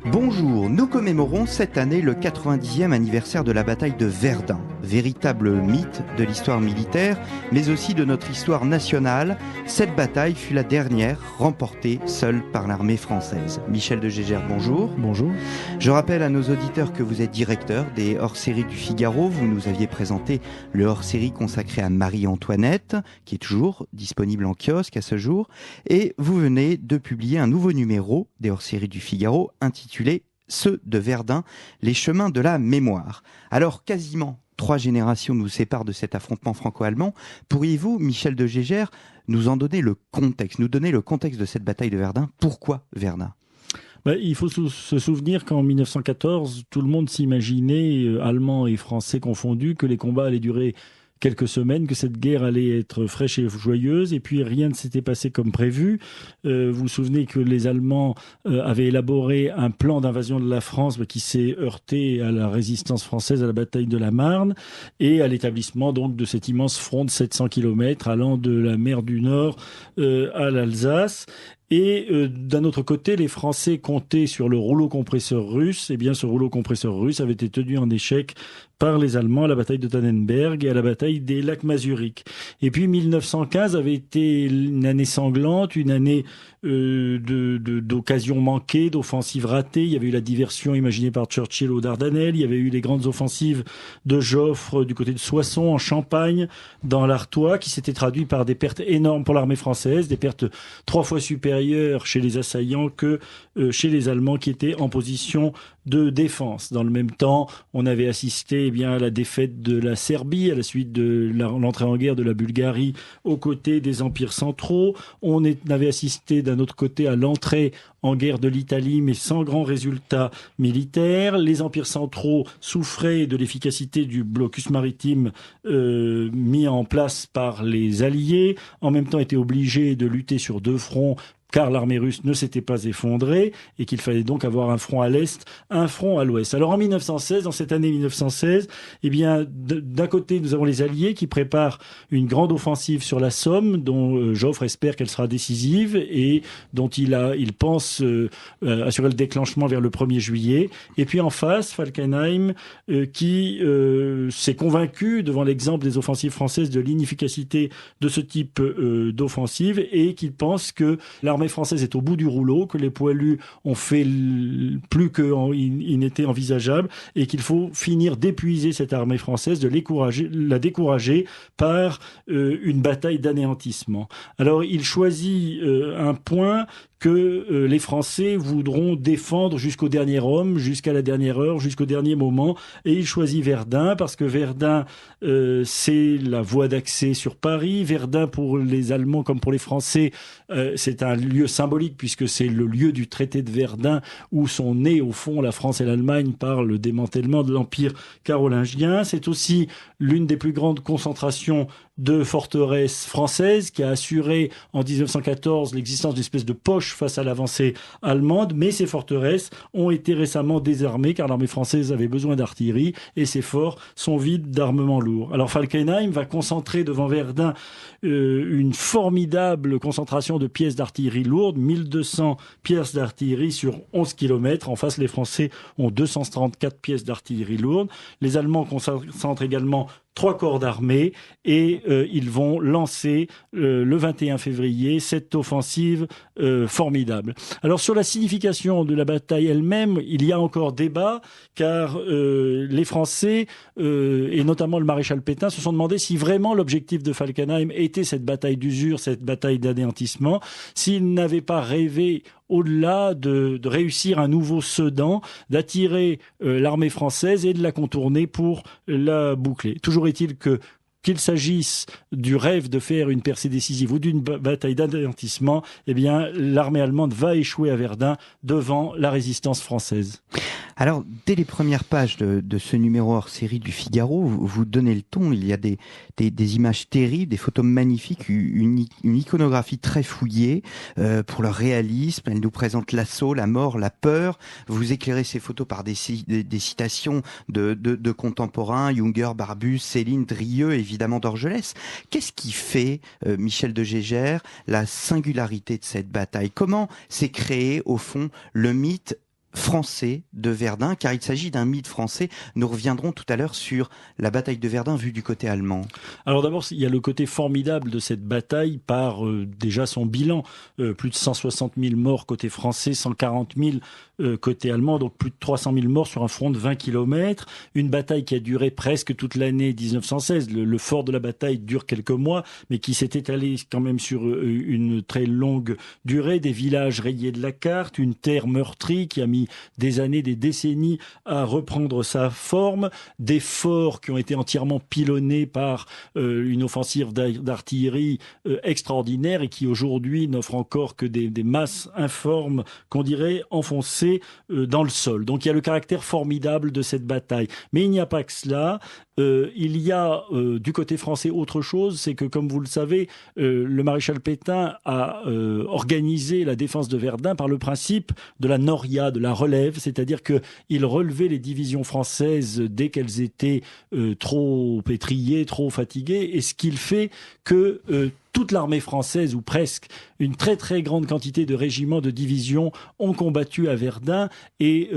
Bonjour, nous commémorons cette année le 90e anniversaire de la bataille de Verdun, véritable mythe de l'histoire militaire, mais aussi de notre histoire nationale. Cette bataille fut la dernière remportée seule par l'armée française. Michel de Gégère, bonjour. Bonjour. Je rappelle à nos auditeurs que vous êtes directeur des hors-séries du Figaro. Vous nous aviez présenté le hors-série consacré à Marie-Antoinette, qui est toujours disponible en kiosque à ce jour. Et vous venez de publier un nouveau numéro des hors-séries du Figaro, intitulé Ceux de Verdun, les chemins de la mémoire. Alors, quasiment 3 générations nous séparent de cet affrontement franco-allemand. Pourriez-vous, Michel de Gégère, nous donner le contexte de cette bataille de Verdun? Pourquoi Verdun? Il faut se souvenir qu'en 1914, tout le monde s'imaginait, Allemands et Français confondus, que les combats allaient durer quelques semaines, que cette guerre allait être fraîche et joyeuse, et puis rien ne s'était passé comme prévu. Vous vous souvenez que les Allemands avaient élaboré un plan d'invasion de la France qui s'est heurté à la résistance française à la bataille de la Marne, et à l'établissement donc de cet immense front de 700 km allant de la mer du Nord à l'Alsace. Et d'un autre côté, les Français comptaient sur le rouleau compresseur russe. Eh bien, ce rouleau compresseur russe avait été tenu en échec par les Allemands à la bataille de Tannenberg et à la bataille des lacs Mazuriques. Et puis 1915 avait été une année sanglante, une année d'occasions manquées, d'offensives ratées. Il y avait eu la diversion imaginée par Churchill aux Dardanelles. Il y avait eu les grandes offensives de Joffre du côté de Soissons, en Champagne, dans l'Artois, qui s'étaient traduites par des pertes énormes pour l'armée française, des pertes 3 fois supérieures chez les assaillants que chez les Allemands qui étaient en position de défense. Dans le même temps, on avait assisté à la défaite de la Serbie à la suite de l'entrée en guerre de la Bulgarie aux côtés des empires centraux. On avait assisté d'un autre côté à l'entrée en guerre de l'Italie, mais sans grand résultat militaire. Les empires centraux souffraient de l'efficacité du blocus maritime mis en place par les Alliés. En même temps, étaient obligés de lutter sur 2 fronts, car l'armée russe ne s'était pas effondrée et qu'il fallait donc avoir un front à l'est, un front à l'ouest. Alors en 1916, dans cette année 1916, d'un côté, nous avons les Alliés qui préparent une grande offensive sur la Somme, dont Joffre espère qu'elle sera décisive et dont il pense assurer le déclenchement vers le 1er juillet. Et puis en face, Falkenhayn qui s'est convaincu devant l'exemple des offensives françaises de l'inefficacité de ce type d'offensive et qui pense que l'armée française est au bout du rouleau, que les poilus ont fait plus qu'il n'était envisageable et qu'il faut finir d'épuiser cette armée française, de la décourager par une bataille d'anéantissement. Alors il choisit un point que les Français voudront défendre jusqu'au dernier homme, jusqu'à la dernière heure, jusqu'au dernier moment. Et il choisit Verdun parce que Verdun, c'est la voie d'accès sur Paris. Verdun, pour les Allemands comme pour les Français, c'est un lieu symbolique puisque c'est le lieu du traité de Verdun où sont nés au fond la France et l'Allemagne par le démantèlement de l'Empire carolingien. C'est aussi l'une des plus grandes concentrations de forteresses françaises qui a assuré en 1914 l'existence d'une espèce de poche face à l'avancée allemande, mais ces forteresses ont été récemment désarmées car l'armée française avait besoin d'artillerie et ces forts sont vides d'armement lourd. Alors Falkenhayn va concentrer devant Verdun une formidable concentration de pièces d'artillerie lourde, 1200 pièces d'artillerie sur 11 km. En face, les Français ont 234 pièces d'artillerie lourde. Les Allemands concentrent également 3 corps d'armée et ils vont lancer le 21 février cette offensive formidable. Alors sur la signification de la bataille elle-même, il y a encore débat car les Français et notamment le maréchal Pétain se sont demandé si vraiment l'objectif de Falkenhayn était cette bataille d'usure, cette bataille d'anéantissement, s'ils n'avaient pas rêvé au-delà de réussir un nouveau Sedan, d'attirer l'armée française et de la contourner pour la boucler. Toujours est-il qu'il s'agisse du rêve de faire une percée décisive ou d'une bataille d'anéantissement, l'armée allemande va échouer à Verdun devant la résistance française. Alors, dès les premières pages de ce numéro hors série du Figaro, vous donnez le ton. Il y a des images terribles, des photos magnifiques, une iconographie très fouillée pour leur réalisme. Elle nous présente l'assaut, la mort, la peur. Vous éclairez ces photos par des citations de contemporains, Junger, Barbus, Céline, Drieux, évidemment d'Orgelès. Qu'est-ce qui fait, Michel de Gégère, la singularité de cette bataille? Comment s'est créé, au fond, le mythe français de Verdun, car il s'agit d'un mythe français. Nous reviendrons tout à l'heure sur la bataille de Verdun vue du côté allemand. Alors d'abord, il y a le côté formidable de cette bataille par déjà son bilan. Plus de 160 000 morts côté français, 140 000 côté allemand, donc plus de 300 000 morts sur un front de 20 kilomètres. Une bataille qui a duré presque toute l'année 1916. Le fort de la bataille dure quelques mois, mais qui s'est étalé quand même sur une très longue durée. Des villages rayés de la carte, une terre meurtrie qui a mis des années, des décennies à reprendre sa forme, des forts qui ont été entièrement pilonnés par une offensive d'artillerie extraordinaire et qui aujourd'hui n'offre encore que des masses informes qu'on dirait enfoncées dans le sol. Donc il y a le caractère formidable de cette bataille. Mais il n'y a pas que cela. Il y a du côté français autre chose, c'est que comme vous le savez, le maréchal Pétain a organisé la défense de Verdun par le principe de la noria, de la relève, c'est-à-dire qu'il relevait les divisions françaises dès qu'elles étaient trop étriées, trop fatiguées, et ce qu'il fait que toute l'armée française, ou presque, une très très grande quantité de régiments, de divisions ont combattu à Verdun et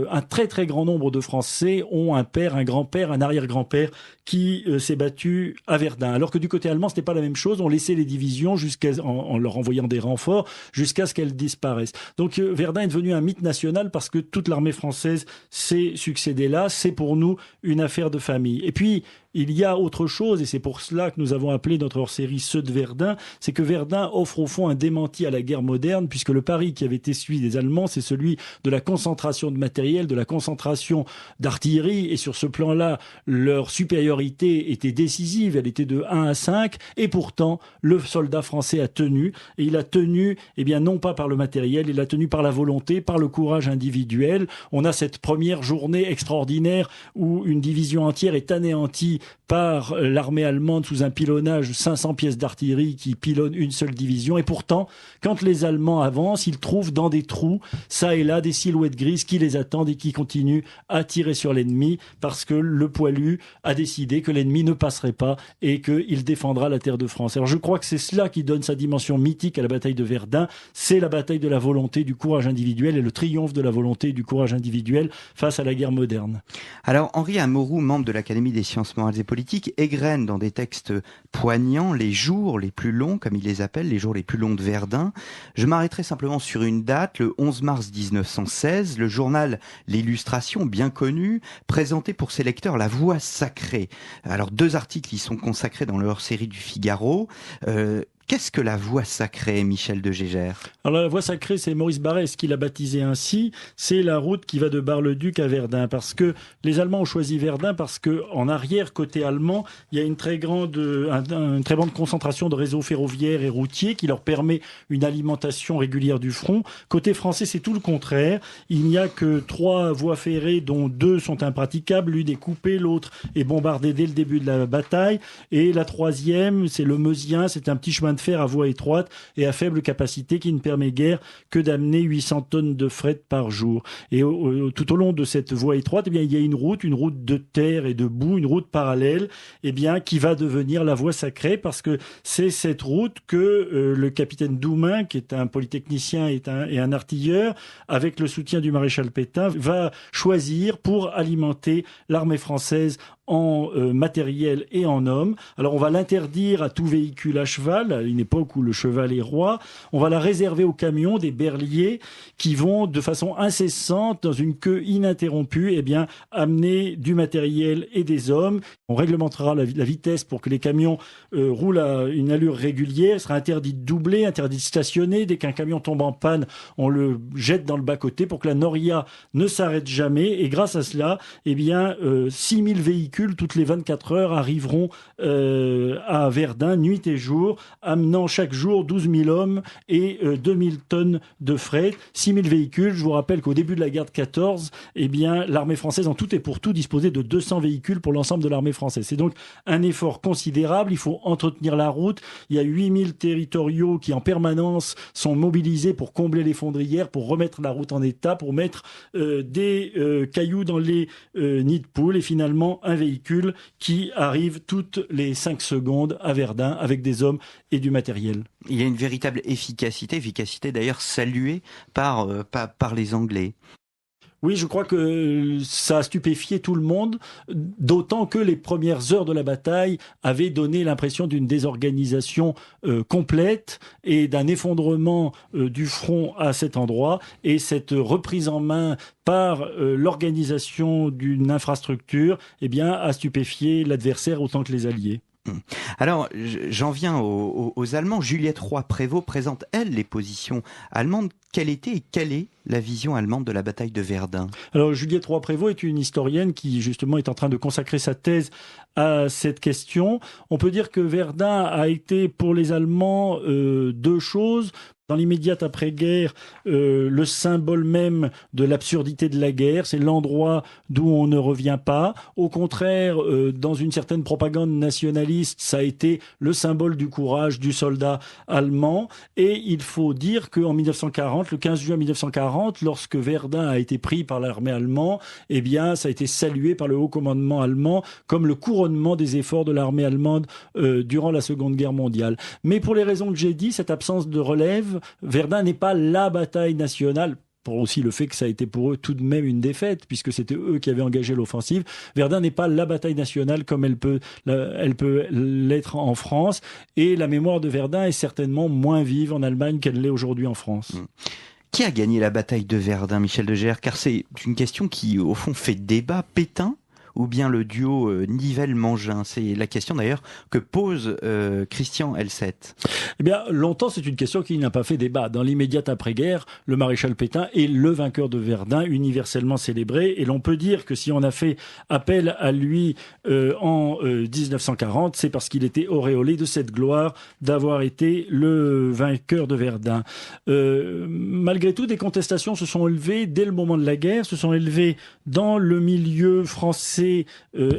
un très très grand nombre de Français ont un père, un grand-père, un arrière-grand-père qui s'est battu à Verdun. Alors que du côté allemand, ce n'était pas la même chose. On laissait les divisions en leur envoyant des renforts jusqu'à ce qu'elles disparaissent. Donc Verdun est devenu un mythe national parce que toute l'armée française s'est succédée là. C'est pour nous une affaire de famille. Et puis, il y a autre chose, et c'est pour cela que nous avons appelé notre hors-série Ceux de Verdun, c'est que Verdun offre au fond un démenti à la guerre moderne, puisque le pari qui avait été suivi des Allemands, c'est celui de la concentration de matériel, de la concentration d'artillerie, et sur ce plan-là, leur supériorité était décisive, elle était de 1 à 5, et pourtant, le soldat français a tenu, et il a tenu, eh bien, non pas par le matériel, il a tenu par la volonté, par le courage individuel. On a cette première journée extraordinaire où une division entière est anéantie par l'armée allemande sous un pilonnage, 500 pièces d'artillerie qui pilonnent une seule division. Et pourtant, quand les Allemands avancent, ils trouvent dans des trous, ça et là, des silhouettes grises qui les attendent et qui continuent à tirer sur l'ennemi parce que le poilu a décidé que l'ennemi ne passerait pas et qu'il défendra la terre de France. Alors je crois que c'est cela qui donne sa dimension mythique à la bataille de Verdun. C'est la bataille de la volonté, du courage individuel et le triomphe de la volonté et du courage individuel face à la guerre moderne. Alors Henri Amorou, membre de l'Académie des sciences morales et politiques, égrène dans des textes poignants les jours les plus longs, comme il les appelle, les jours les plus longs de Verdun. Je m'arrêterai simplement sur une date, le 11 mars 1916, le journal L'Illustration, bien connu, présentait pour ses lecteurs La Voix sacrée. Alors 2 articles y sont consacrés dans le hors-série du Figaro. Qu'est-ce que la voie sacrée, Michel de Gégère? Alors la voie sacrée, c'est Maurice Barrès qui l'a baptisée ainsi. C'est la route qui va de Bar-le-Duc à Verdun, parce que les Allemands ont choisi Verdun parce que en arrière, côté allemand, il y a une très grande concentration de réseaux ferroviaires et routiers qui leur permet une alimentation régulière du front. Côté français, c'est tout le contraire. Il n'y a que 3 voies ferrées, dont 2 sont impraticables. L'une est coupée, l'autre est bombardée dès le début de la bataille. Et la 3e, c'est le Meusien, c'est un petit chemin de fer à voie étroite et à faible capacité qui ne permet guère que d'amener 800 tonnes de fret par jour. Et tout au long de cette voie étroite, eh bien, il y a une route de terre et de boue, une route parallèle, eh bien, qui va devenir la voie sacrée parce que c'est cette route que le capitaine Doumain, qui est un polytechnicien et un artilleur, avec le soutien du maréchal Pétain, va choisir pour alimenter l'armée française en matériel et en hommes. Alors on va l'interdire à tout véhicule à cheval, à une époque où le cheval est roi. On va la réserver aux camions, des berliers, qui vont de façon incessante, dans une queue ininterrompue, eh bien, amener du matériel et des hommes. On réglementera la vitesse pour que les camions roulent à une allure régulière. Il sera interdit de doubler, interdit de stationner. Dès qu'un camion tombe en panne, on le jette dans le bas-côté pour que la noria ne s'arrête jamais. Et grâce à cela, eh bien, 6000 véhicules toutes les 24 heures arriveront à Verdun, nuit et jour, amenant chaque jour 12 000 hommes et 2000 tonnes de fret. 6 000 véhicules. Je vous rappelle qu'au début de la guerre de 14, eh bien, l'armée française, en tout et pour tout, disposait de 200 véhicules pour l'ensemble de l'armée française. C'est donc un effort considérable. Il faut entretenir la route. Il y a 8000 territoriaux qui, en permanence, sont mobilisés pour combler les fondrières, pour remettre la route en état, pour mettre des cailloux dans les nids de poules et finalement un véhicule qui arrive toutes les 5 secondes à Verdun avec des hommes et du matériel. Il y a une véritable efficacité d'ailleurs saluée par les Anglais. Oui, je crois que ça a stupéfié tout le monde, d'autant que les premières heures de la bataille avaient donné l'impression d'une désorganisation complète et d'un effondrement du front à cet endroit. Et cette reprise en main par l'organisation d'une infrastructure, eh bien, a stupéfié l'adversaire autant que les Alliés. Alors, j'en viens aux Allemands. Juliette Roy-Prévôt présente, elle, les positions allemandes. Quelle était et quelle est la vision allemande de la bataille de Verdun? Alors, Juliette Roy-Prévôt est une historienne qui, justement, est en train de consacrer sa thèse à cette question. On peut dire que Verdun a été, pour les Allemands, deux choses. Dans l'immédiate après-guerre, le symbole même de l'absurdité de la guerre, c'est l'endroit d'où on ne revient pas. Au contraire, dans une certaine propagande nationaliste, ça a été le symbole du courage du soldat allemand. Et il faut dire qu'en 1940, le 15 juin 1940, lorsque Verdun a été pris par l'armée allemande, eh bien, ça a été salué par le haut commandement allemand comme le couronnement des efforts de l'armée allemande durant la Seconde Guerre mondiale. Mais pour les raisons que j'ai dit, cette absence de relève, Verdun n'est pas la bataille nationale, pour aussi le fait que ça a été pour eux tout de même une défaite, puisque c'était eux qui avaient engagé l'offensive. Verdun n'est pas la bataille nationale comme elle peut l'être en France, et la mémoire de Verdun est certainement moins vive en Allemagne qu'elle l'est aujourd'hui en France. Qui a gagné la bataille de Verdun, Michel de Geer? Car c'est une question qui, au fond, fait débat. Pétain ou bien le duo Nivelle-Mangin? C'est la question d'ailleurs que pose Christian Elset. Eh bien, longtemps, c'est une question qui n'a pas fait débat. Dans l'immédiate après-guerre, le maréchal Pétain est le vainqueur de Verdun, universellement célébré. Et l'on peut dire que si on a fait appel à lui en 1940, c'est parce qu'il était auréolé de cette gloire d'avoir été le vainqueur de Verdun. Malgré tout, des contestations se sont élevées dès le moment de la guerre, se sont élevées dans le milieu français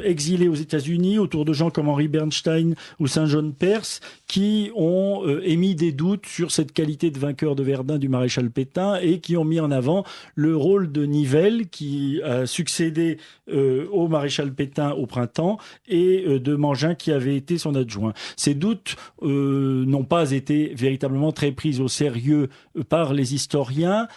exilés aux États-Unis, autour de gens comme Henri Bernstein ou Saint-John Perse, qui ont émis des doutes sur cette qualité de vainqueur de Verdun du maréchal Pétain et qui ont mis en avant le rôle de Nivelle, qui a succédé au maréchal Pétain au printemps, et de Mangin, qui avait été son adjoint. Ces doutes n'ont pas été véritablement très pris au sérieux par les historiens,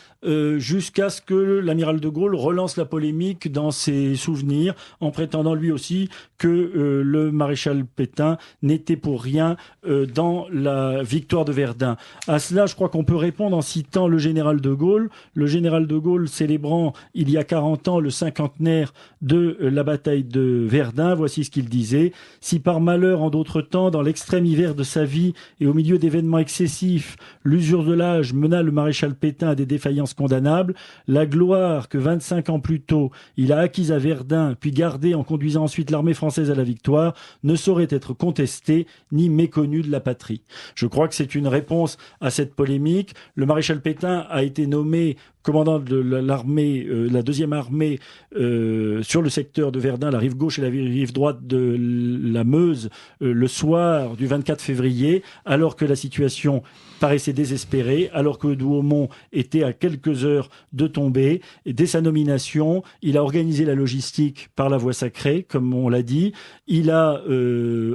jusqu'à ce que l'amiral de Gaulle relance la polémique dans ses souvenirs, en prétendant lui aussi que le maréchal Pétain n'était pour rien dans la victoire de Verdun. À cela, je crois qu'on peut répondre en citant le général de Gaulle. Le général de Gaulle célébrant il y a 40 ans le cinquantenaire de la bataille de Verdun, voici ce qu'il disait. « Si par malheur, en d'autres temps, dans l'extrême hiver de sa vie et au milieu d'événements excessifs, l'usure de l'âge mena le maréchal Pétain à des défaillances condamnables, la gloire que 25 ans plus tôt il a acquise à Verdun, puis gardée en conduisant ensuite l'armée française à la victoire, ne saurait être contestée ni méconnue de la patrie. » Je crois que c'est une réponse à cette polémique. Le maréchal Pétain a été nommé commandant de l'armée, la deuxième armée sur le secteur de Verdun, la rive gauche et la rive droite de la Meuse, le soir du 24 février, alors que la situation paraissait désespérée, alors que Douaumont était à quelques heures de tomber. Et dès sa nomination, il a organisé la logistique par la voie sacrée, comme on l'a dit. Il a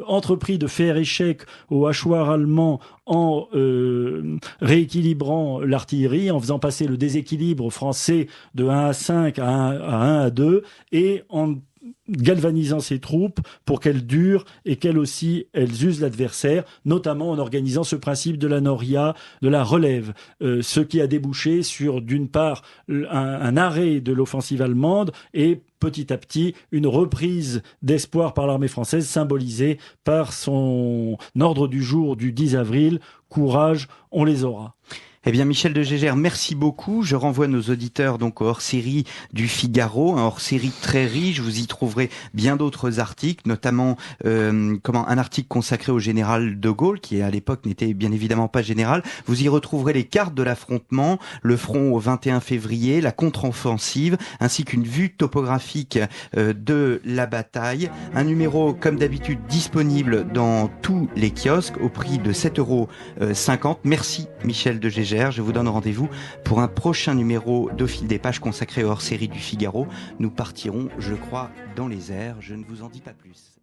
entrepris de faire échec au hachoir allemand en rééquilibrant l'artillerie, en faisant passer le déséquilibre français de 1 à 5 à 1 à 2, et en galvanisant ses troupes pour qu'elles durent et qu'elles aussi, elles usent l'adversaire, notamment en organisant ce principe de la noria, de la relève, ce qui a débouché sur, d'une part, un arrêt de l'offensive allemande et petit à petit une reprise d'espoir par l'armée française, symbolisée par son ordre du jour du 10 avril, « Courage, on les aura ». Eh bien, Michel de Geer, merci beaucoup. Je renvoie nos auditeurs donc au hors-série du Figaro, un hors-série très riche. Vous y trouverez bien d'autres articles, notamment un article consacré au général de Gaulle, qui à l'époque n'était bien évidemment pas général. Vous y retrouverez les cartes de l'affrontement, le front au 21 février, la contre-offensive, ainsi qu'une vue topographique de la bataille. Un numéro, comme d'habitude, disponible dans tous les kiosques au prix de 7,50 €. Merci, Michel de Geer. Je vous donne rendez-vous pour un prochain numéro d'Au fil des pages consacré au hors-série du Figaro. Nous partirons, je crois, dans les airs. Je ne vous en dis pas plus.